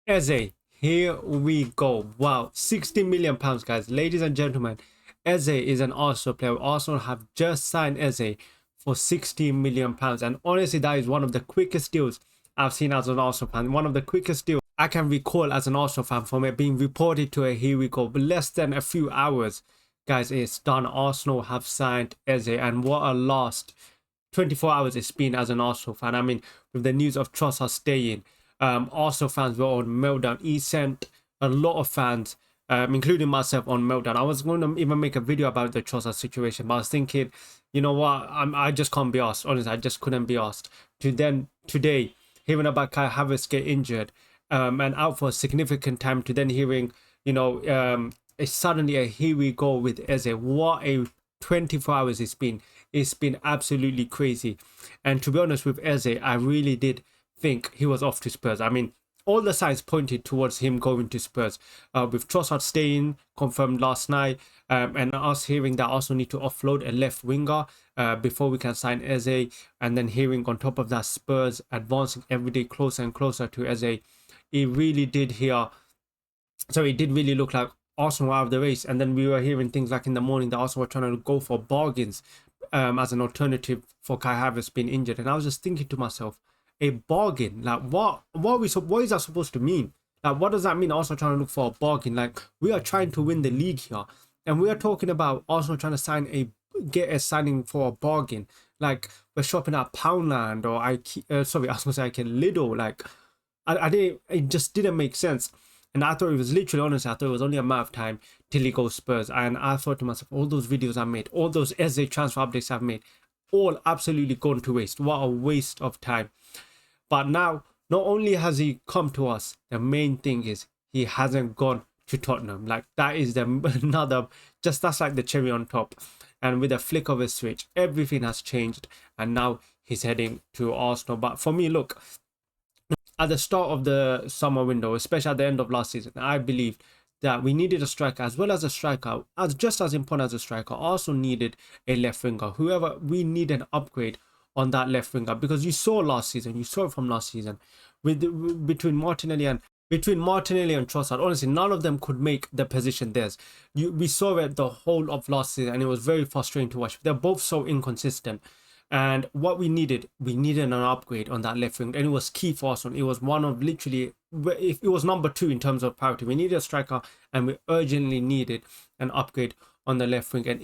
Eze, here we go. Wow, 60 million pounds, guys. Ladies and gentlemen, Eze is an Arsenal player. Arsenal have just signed Eze for 60 million pounds. And honestly, that is one of the quickest deals I've seen as an Arsenal fan. One of the quickest deals I can recall as an Arsenal fan from it being reported to a here we go. But less than a few hours, guys, it's done. Arsenal have signed Eze. And what a last 24 hours it's been as an Arsenal fan. I mean, with the news of Trossard staying, Arsenal fans were on meltdown. He sent a lot of fans, including myself, on meltdown. I was going to even make a video about the Trossard situation, but I was thinking, you know what, I just can't be asked. Honestly, I just couldn't be asked. To then today, hearing about Kai Havertz get injured and out for a significant time, to then hearing, it's suddenly a here we go with Eze. What a 24 hours it's been. It's been absolutely crazy. And to be honest with Eze, I really did think he was off to Spurs. I mean, all the signs pointed towards him going to Spurs. With Trossard staying, confirmed last night, and us hearing that also need to offload a left winger before we can sign Eze, and then hearing on top of that Spurs advancing every day closer and closer to Eze, it really did hear. So it did really look like Arsenal were out of the race. And then we were hearing things like in the morning that Arsenal were trying to go for bargains as an alternative for Kai Havertz being injured. And I was just thinking to myself, a bargain, like what is that supposed to mean? Like, what does that mean? Arsenal trying to look for a bargain? Like, we are trying to win the league here, and we are talking about Arsenal trying to get a signing for a bargain. Like, we're shopping at Poundland or sorry, I was gonna say Lidl. Like, I didn't, it just didn't make sense. And I thought it was literally, honestly, I thought it was only a matter of time till he goes Spurs. And I thought to myself, all those videos I made, all those Eze transfer updates I've made, all absolutely gone to waste. What a waste of time. But now, not only has he come to us, the main thing is he hasn't gone to Tottenham. Like, that is that's like the cherry on top. And with a flick of a switch, everything has changed. And now he's heading to Arsenal. But for me, look, at the start of the summer window, especially at the end of last season, I believed that we needed a striker as well as a striker, as just as important as a striker. Also needed a left winger. We need an upgrade on that left winger, because you saw it from last season, between Martinelli and Trossard. Honestly, none of them could make the position theirs. We saw it the whole of last season, and it was very frustrating to watch. They're both so inconsistent. And what we needed an upgrade on that left wing, and it was key for us. It was one of literally, if it was number 2 in terms of priority. We needed a striker, and we urgently needed an upgrade on the left wing. And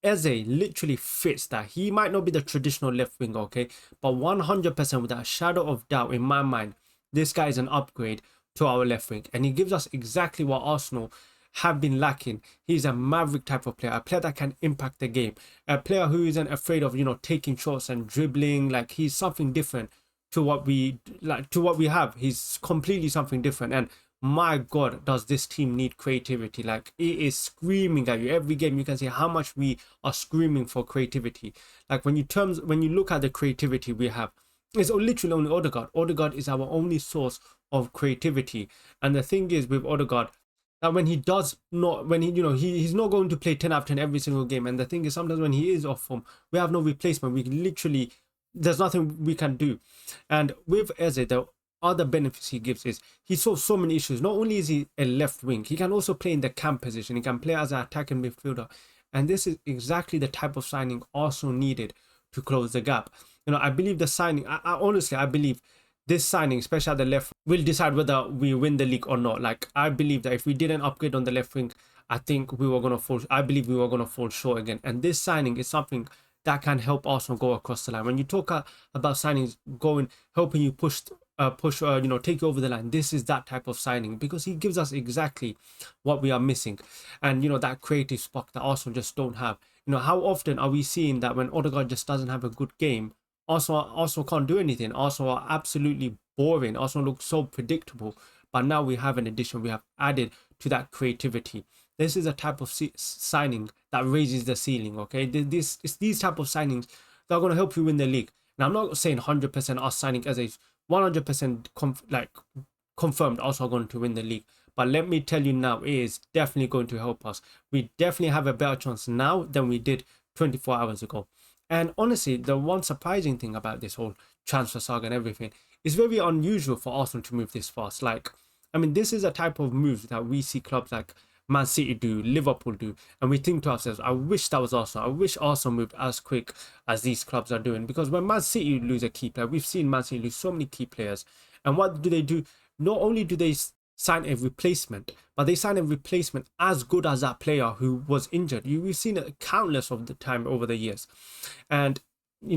Eze literally fits that. He might not be the traditional left winger, okay, but 100% without a shadow of doubt in my mind, this guy is an upgrade to our left wing, and he gives us exactly what Arsenal have been lacking. He's a maverick type of player, a player that can impact the game, a player who isn't afraid of taking shots and dribbling. Like, he's something different to what we have. He's completely something different. And my God, does this team need creativity? Like, it is screaming at you every game. You can see how much we are screaming for creativity. Like, when you look at the creativity we have, it's literally only Odegaard. Odegaard is our only source of creativity. And the thing is with Odegaard, that when he does not, when he's not going to play 10 out of 10 every single game. And the thing is, sometimes when he is off form, we have no replacement. There's nothing we can do. And with Eze, the other benefits he gives is he solves so many issues. Not only is he a left wing, he can also play in the cam position. He can play as an attacking midfielder. And this is exactly the type of signing Arsenal needed to close the gap. I believe the signing, I believe this signing, especially at the left, will decide whether we win the league or not. Like, I believe that if we didn't upgrade on the left wing, I believe we were going to fall short again. And this signing is something that can help Arsenal go across the line. When you talk about signings helping you take you over the line, this is that type of signing, because he gives us exactly what we are missing. And that creative spark that Arsenal just don't have. How often are we seeing that when Odegaard just doesn't have a good game, Arsenal can't do anything? Arsenal are absolutely boring. Arsenal looks so predictable. But now we have an addition. We have added to that creativity. This is a type of signing that raises the ceiling, okay? It's these type of signings that are going to help you win the league. Now, I'm not saying 100% us signing as a 100% confirmed Arsenal are going to win the league. But let me tell you now, it is definitely going to help us. We definitely have a better chance now than we did 24 hours ago. And honestly, the one surprising thing about this whole transfer saga and everything is very unusual for Arsenal to move this fast. Like, I mean, this is a type of move that we see clubs like Man City do, Liverpool do, and we think to ourselves, I wish that was Arsenal. I wish Arsenal moved as quick as these clubs are doing. Because when Man City lose a key player, we've seen Man City lose so many key players. And what do? Not only do they sign a replacement, but they sign a replacement as good as that player who was injured. We've seen it countless of the time over the years. And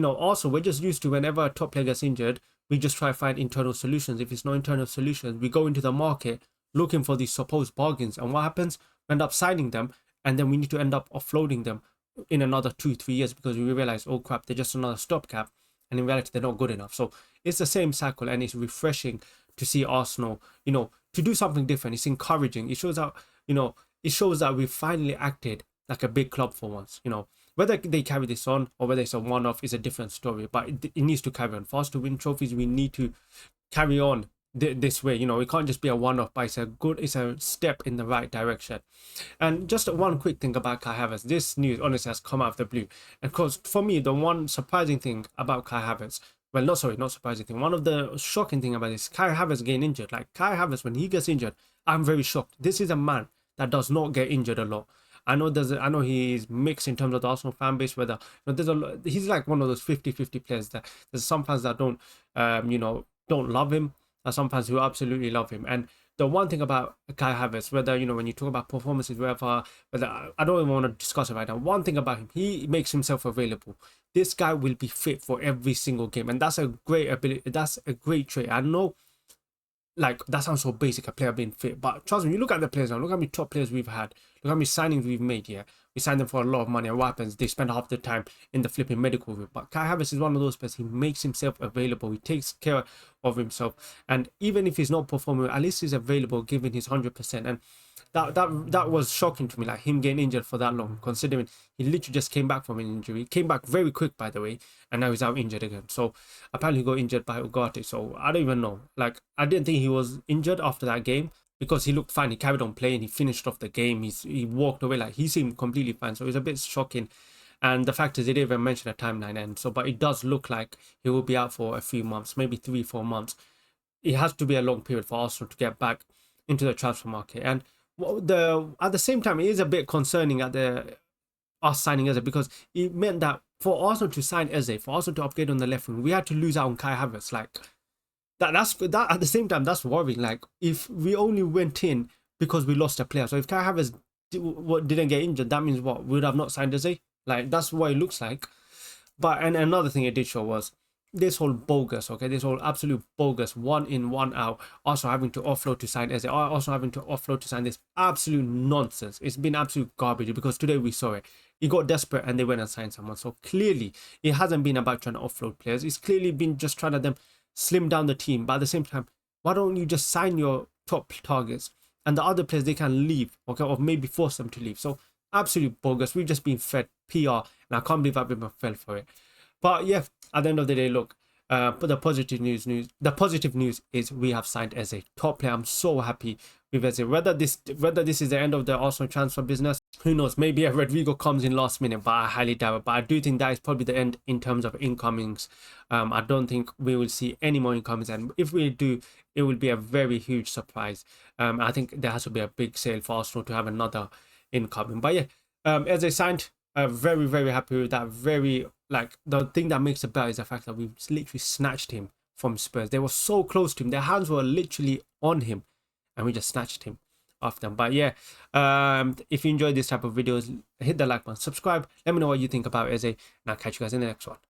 also we're just used to whenever a top player gets injured, we just try to find internal solutions. If it's no internal solutions, we go into the market looking for these supposed bargains. And what happens? We end up signing them, and then we need to end up offloading them in another 2-3 years because we realize, oh crap, they're just another stopgap. And in reality, they're not good enough. So it's the same cycle, and it's refreshing to see Arsenal, to do something different. It's encouraging. It shows out, it shows that we finally acted like a big club for once. Whether they carry this on or whether it's a one-off is a different story, but it needs to carry on. For us to win trophies, we need to carry on this way. It can't just be a one-off, but it's a step in the right direction. And just one quick thing about Kai Havertz. This news honestly has come out of the blue. And of course, for me, the one surprising thing about Kai Havertz, well, not surprising thing. One of the shocking thing about this, Kai Havertz getting injured. Like Kai Havertz, when he gets injured, I'm very shocked. This is a man that does not get injured a lot. I know he's mixed in terms of the Arsenal fan base, whether he's like one of those 50-50 players that there's some fans that don't love him, and some fans who absolutely love him. And the one thing about Kai Havertz, whether when you talk about performances, whether I don't even want to discuss it right now. One thing about him, he makes himself available. This guy will be fit for every single game, and that's a great ability. That's a great trait. I know, like, that sounds so basic, a player being fit, but trust me, you look at the players now, look how many top players we've had, look how many signings we've made here. We signed them for a lot of money, and what happens? They spend half the time in the flipping medical room. But Kai Havertz is one of those players. He makes himself available. He takes care of himself, and even if he's not performing, at least he's available, giving his 100%. And that was shocking to me, like him getting injured for that long, considering he literally just came back from an injury. He came back very quick, by the way, and now he's out injured again. So apparently he got injured by Ugarte. So I don't even know. Like, I didn't think he was injured after that game, because he looked fine. He carried on playing. He finished off the game. He walked away, like he seemed completely fine. So it was a bit shocking. And the fact is, they didn't even mention a timeline end. So, but it does look like he will be out for a few months, maybe 3-4 months. It has to be a long period for Arsenal to get back into the transfer market. And at the same time, it is a bit concerning at us signing Eze, because it meant that for Arsenal to sign Eze, for Arsenal to upgrade on the left wing, we had to lose out on Kai Havertz. Like, that's at the same time, that's worrying. Like, if we only went in because we lost a player, so if Kai Havertz didn't get injured, that means what? We would have not signed Eze. Like, that's what it looks like. But and another thing it did show was this whole bogus, this whole absolute bogus 1 in 1 out, also having to offload to sign Eze, also having to offload to sign this absolute nonsense. It's been absolute garbage, because today we saw it. He got desperate and they went and signed someone. So clearly it hasn't been about trying to offload players. It's clearly been just trying to slim down the team. But at the same time, why don't you just sign your top targets, and the other players, they can leave, or maybe force them to leave? So absolute bogus. We've just been fed PR, and I can't believe I've been fell for it. But yeah, at the end of the day, look, but the positive news is we have signed Eze, top player. I'm so happy with Eze. Whether this is the end of the Arsenal transfer business, who knows? Maybe a Rodrigo comes in last minute, but I highly doubt it. But I do think that is probably the end in terms of incomings. I don't think we will see any more incomings, and if we do, it will be a very huge surprise. I think there has to be a big sale for Arsenal to have another incoming. But yeah, Eze signed. Very, very happy with that. The thing that makes it better is the fact that we literally snatched him from Spurs. They were so close to him. Their hands were literally on him, and we just snatched him off them. But yeah, if you enjoyed this type of videos, hit the like button, subscribe. Let me know what you think about Eze, and I'll catch you guys in the next one.